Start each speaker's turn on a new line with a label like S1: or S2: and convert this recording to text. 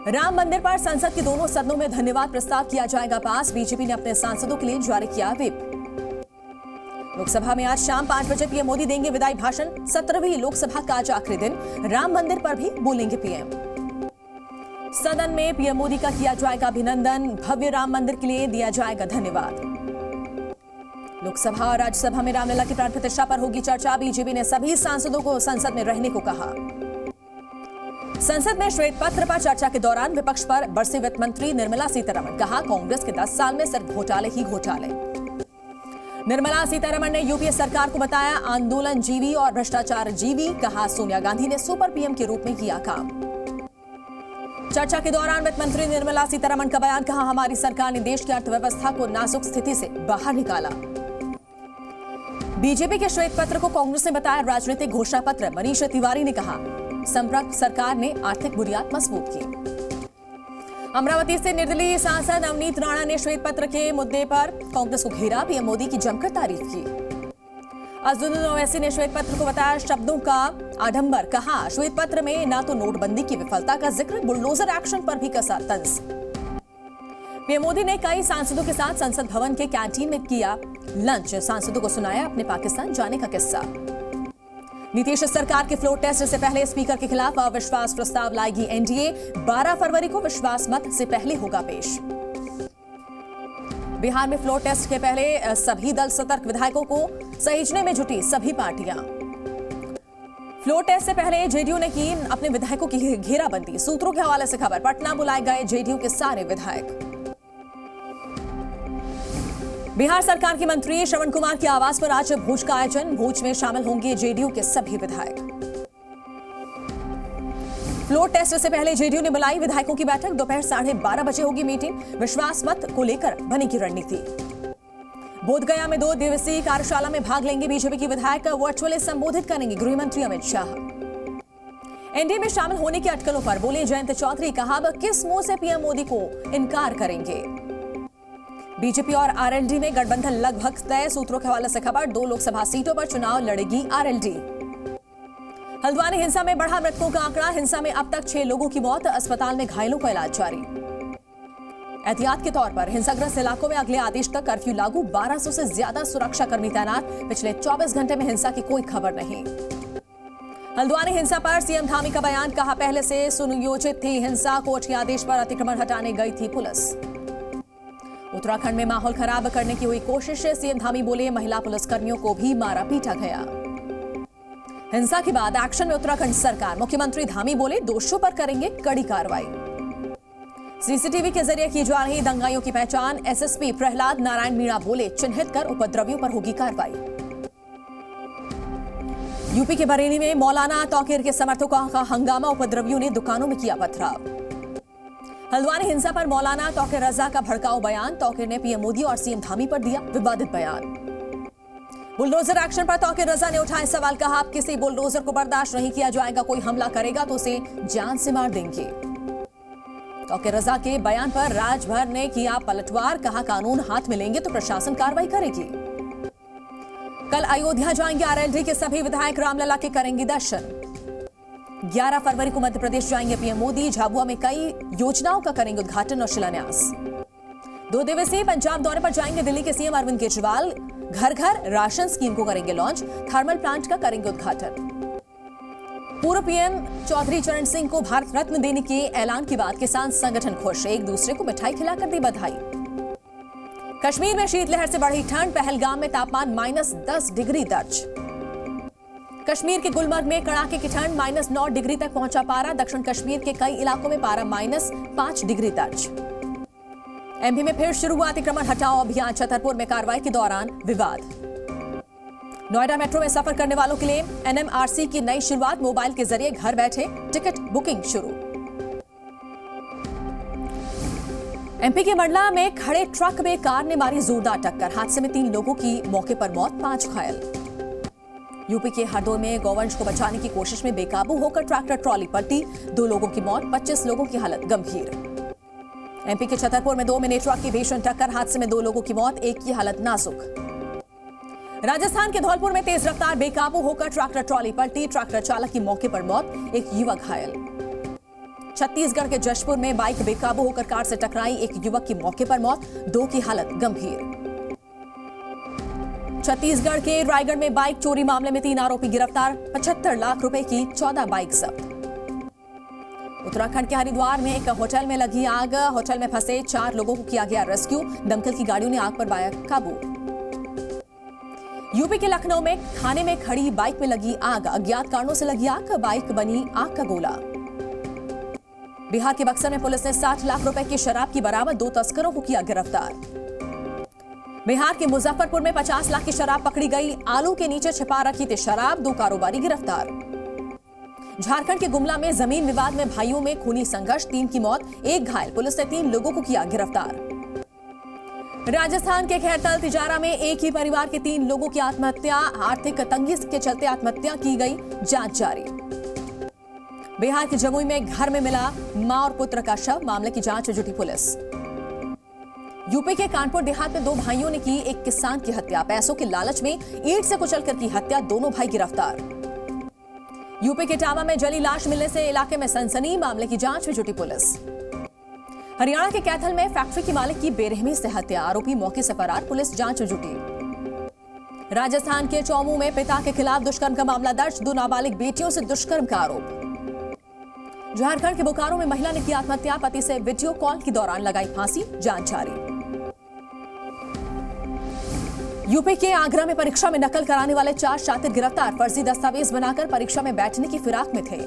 S1: राम मंदिर पर संसद के दोनों सदनों में धन्यवाद प्रस्ताव किया जाएगा पास। बीजेपी ने अपने सांसदों के लिए जारी किया व्हिप। लोकसभा में आज शाम 5 बजे पीएम मोदी देंगे विदाई भाषण। 17वीं लोकसभा का आज आखिरी दिन, राम मंदिर पर भी बोलेंगे पीएम। सदन में पीएम मोदी का किया जाएगा अभिनंदन। भव्य राम मंदिर के लिए दिया जाएगा धन्यवाद। लोकसभा और राज्यसभा में रामलला की प्राण प्रतिष्ठा पर होगी चर्चा। बीजेपी ने सभी सांसदों को संसद में रहने को कहा। संसद में श्वेत पत्र पर चर्चा के दौरान विपक्ष पर बरसे वित्त मंत्री निर्मला सीतारमण। कहा, कांग्रेस के 10 साल में सिर्फ घोटाले ही घोटाले। निर्मला सीतारमण ने यूपीए सरकार को बताया आंदोलन जीवी और भ्रष्टाचार जीवी। कहा, सोनिया गांधी ने सुपर पीएम के रूप में किया काम। चर्चा के दौरान वित्त मंत्री निर्मला सीतारमण का बयान। कहा, हमारी सरकार ने देश की अर्थव्यवस्था को नाजुक स्थिति से बाहर निकाला। बीजेपी के श्वेत पत्र को कांग्रेस ने बताया राजनीतिक घोषणा पत्र। मनीष तिवारी ने कहा, संप्रक्त सरकार ने आर्थिक बुनियाद मजबूत की। अमरावती से निर्दलीय सांसद नवनीत राणा ने श्वेत पत्र के मुद्दे पर कांग्रेस को घेरा। पीएम मोदी की जमकर तारीफ की। अजदुद्दीन ओवैसी ने श्वेत पत्र को बताया शब्दों का आडंबर। कहा, श्वेत पत्र में ना तो नोटबंदी की विफलता का जिक्र, बुलडोजर एक्शन पर भी कसा तंज। पीएम मोदी ने कई सांसदों के साथ संसद भवन के कैंटीन में किया लंच। सांसदों को सुनाया अपने पाकिस्तान जाने का किस्सा। नीतीश सरकार के फ्लोर टेस्ट से पहले स्पीकर के खिलाफ अविश्वास प्रस्ताव लाएगी एनडीए। 12 फरवरी को विश्वास मत से पहले होगा पेश। बिहार में फ्लोर टेस्ट के पहले सभी दल सतर्क। विधायकों को सहेजने में जुटी सभी पार्टियां। फ्लोर टेस्ट से पहले जेडीयू ने की अपने विधायकों की घेराबंदी। सूत्रों के हवाले से खबर, पटना बुलाए गए जेडीयू के सारे विधायक। बिहार सरकार के मंत्री श्रवण कुमार के आवास पर आज भोज का आयोजन। भोज में शामिल होंगे जेडीयू के सभी विधायक। फ्लोर टेस्ट से पहले जेडीयू ने बुलाई विधायकों की बैठक। दोपहर 12:30 बजे होगी मीटिंग। विश्वास मत को लेकर बनेगी रणनीति। बोधगया में 2 दिवसीय कार्यशाला में भाग लेंगे बीजेपी की विधायक। वर्चुअली संबोधित करेंगे गृह मंत्री अमित शाह। एनडीए में शामिल होने की अटकलों पर बोले जयंत चौधरी। कहा, वह किस मुंह से पीएम मोदी को इनकार करेंगे। बीजेपी और आरएलडी में गठबंधन लगभग तय। सूत्रों के हवाले से खबर, 2 लोकसभा सीटों पर चुनाव लड़ेगी आरएलडी। हल्द्वानी हिंसा में बढ़ा मृतकों का आंकड़ा। हिंसा में अब तक 6 लोगों की मौत। अस्पताल में घायलों का इलाज जारी। एहतियात के तौर पर हिंसाग्रस्त इलाकों में अगले आदेश तक कर्फ्यू लागू। 1200 से ज्यादा सुरक्षाकर्मी तैनात। पिछले 24 घंटे में हिंसा की कोई खबर नहीं। हल्द्वानी हिंसा पर सीएम धामी का बयान। कहा, पहले से सुनियोजित थी हिंसा। कोर्ट के आदेश पर अतिक्रमण हटाने गई थी पुलिस। उत्तराखंड में माहौल खराब करने की हुई कोशिश। सीएम धामी बोले, महिला पुलिसकर्मियों को भी मारा पीटा गया। हिंसा के बाद एक्शन में उत्तराखंड सरकार। मुख्यमंत्री धामी बोले, दोषियों पर करेंगे कड़ी कार्रवाई। सीसीटीवी के जरिए की जा रही दंगाइयों की पहचान। एसएसपी प्रहलाद नारायण मीणा बोले, चिन्हित कर उपद्रवियों पर होगी कार्रवाई। यूपी के बरेली में मौलाना तौकीर के समर्थकों का हंगामा। उपद्रवियों ने दुकानों में किया पथराव। हल्द्वानी हिंसा पर मौलाना तौकीर रजा का भड़काऊ बयान। तौकीर ने पीएम मोदी और सीएम धामी पर दिया विवादित बयान। बुलडोजर एक्शन पर तौकीर रजा ने उठाए सवाल। कहा, किसी बुलडोजर को बर्दाश्त नहीं किया जाएगा। कोई हमला करेगा तो उसे जान से मार देंगे। तौकीर रजा के बयान पर राजभर ने किया पलटवार। कहा, कानून हाथ में लेंगे तो प्रशासन कार्रवाई करेगी। कल अयोध्या जाएंगे आरएलडी के सभी विधायक। रामलला के करेंगे दर्शन। 11 फरवरी को मध्य प्रदेश जाएंगे पीएम मोदी। झाबुआ में कई योजनाओं का करेंगे उद्घाटन और शिलान्यास। 2 दिवसीय पंजाब दौरे पर जाएंगे दिल्ली के सीएम अरविंद केजरीवाल। घर घर राशन स्कीम को करेंगे लॉन्च। थर्मल प्लांट का करेंगे उद्घाटन। पूर्व पीएम चौधरी चरण सिंह को भारत रत्न देने के ऐलान के बाद किसान संगठन खुश। एक दूसरे को मिठाई खिलाकर दी बधाई। कश्मीर में शीतलहर से बढ़ी ठंड। पहलगाम में तापमान -10 डिग्री दर्ज। कश्मीर के गुलमर्ग में कड़ाके की ठंड। -9 डिग्री तक पहुंचा पारा। दक्षिण कश्मीर के कई इलाकों में पारा -5 डिग्री दर्ज। एमपी में फिर शुरू हुआ अतिक्रमण हटाओ अभियान। छतरपुर में कार्रवाई के दौरान विवाद। नोएडा मेट्रो में सफर करने वालों के लिए एनएमआरसी की नई शुरुआत। मोबाइल के जरिए घर बैठे टिकट बुकिंग शुरू। एमपी के मंडला में खड़े ट्रक में कार ने मारी जोरदार टक्कर। हादसे में 3 लोगों की मौके पर मौत, 5 घायल। यूपी के हरदोई में गौवंश को बचाने की कोशिश में बेकाबू होकर ट्रैक्टर ट्रॉली पलटी। 2 लोगों की मौत, 25 लोगों की हालत गंभीर। एमपी के छतरपुर में 2 मिनी ट्रक की भीषण टक्कर। हादसे में 2 लोगों की मौत, 1 की हालत नाजुक। राजस्थान के धौलपुर में तेज रफ्तार बेकाबू होकर ट्रैक्टर ट्रॉली पलटी। ट्रैक्टर चालक की मौके पर मौत, 1 युवक घायल। छत्तीसगढ़ के जशपुर में बाइक बेकाबू होकर कार से टकराई, एक युवक की मौके पर मौत, 2 की हालत गंभीर। छत्तीसगढ़ के रायगढ़ में बाइक चोरी मामले में 3 आरोपी गिरफ्तार, 75 लाख रुपए की 14 बाइक जब्त। उत्तराखंड के हरिद्वार में एक होटल में लगी आग, होटल में फंसे 4 लोगों को किया गया रेस्क्यू, दमकल की गाड़ियों ने आग पर पाया काबू। यूपी के लखनऊ में खाने में खड़ी बाइक में लगी आग, अज्ञात कारणों से लगी आग, बाइक बनी आग का गोला। बिहार के बक्सर में पुलिस ने 60 लाख रुपए की शराब की बरामद, 2 तस्करों को किया गिरफ्तार। बिहार के मुजफ्फरपुर में 50 लाख की शराब पकड़ी गई, आलू के नीचे छिपा रखी थी शराब, 2 कारोबारी गिरफ्तार। झारखंड के गुमला में जमीन विवाद में भाइयों में खूनी संघर्ष, 3 की मौत, 1 घायल, पुलिस ने 3 लोगों को किया गिरफ्तार। राजस्थान के खैरतल तिजारा में एक ही परिवार के 3 लोगों की आत्महत्या, आर्थिक तंगी के चलते आत्महत्या की गई, जांच जारी। बिहार के जमुई में घर में मिला मां और पुत्र का शव, मामले की जांच में जुटी पुलिस। यूपी के कानपुर देहात में 2 भाइयों ने की एक किसान की हत्या, पैसों के लालच में ईंट से कुचलकर की हत्या, दोनों भाई गिरफ्तार। यूपी के टावा में जली लाश मिलने से इलाके में सनसनी, मामले की जांच में जुटी पुलिस। हरियाणा के कैथल में फैक्ट्री के मालिक की बेरहमी से हत्या, आरोपी मौके से फरार, पुलिस जांच में जुटी। राजस्थान के चौमू में पिता के खिलाफ दुष्कर्म का मामला दर्ज, 2 नाबालिग बेटियों से दुष्कर्म का आरोप। झारखंड के बोकारो में महिला ने की आत्महत्या, पति से वीडियो कॉल के दौरान लगाई फांसी, जांच जारी। यूपी के आगरा में परीक्षा में नकल कराने वाले 4 छात्र गिरफ्तार, फर्जी दस्तावेज बनाकर परीक्षा में बैठने की फिराक में थे।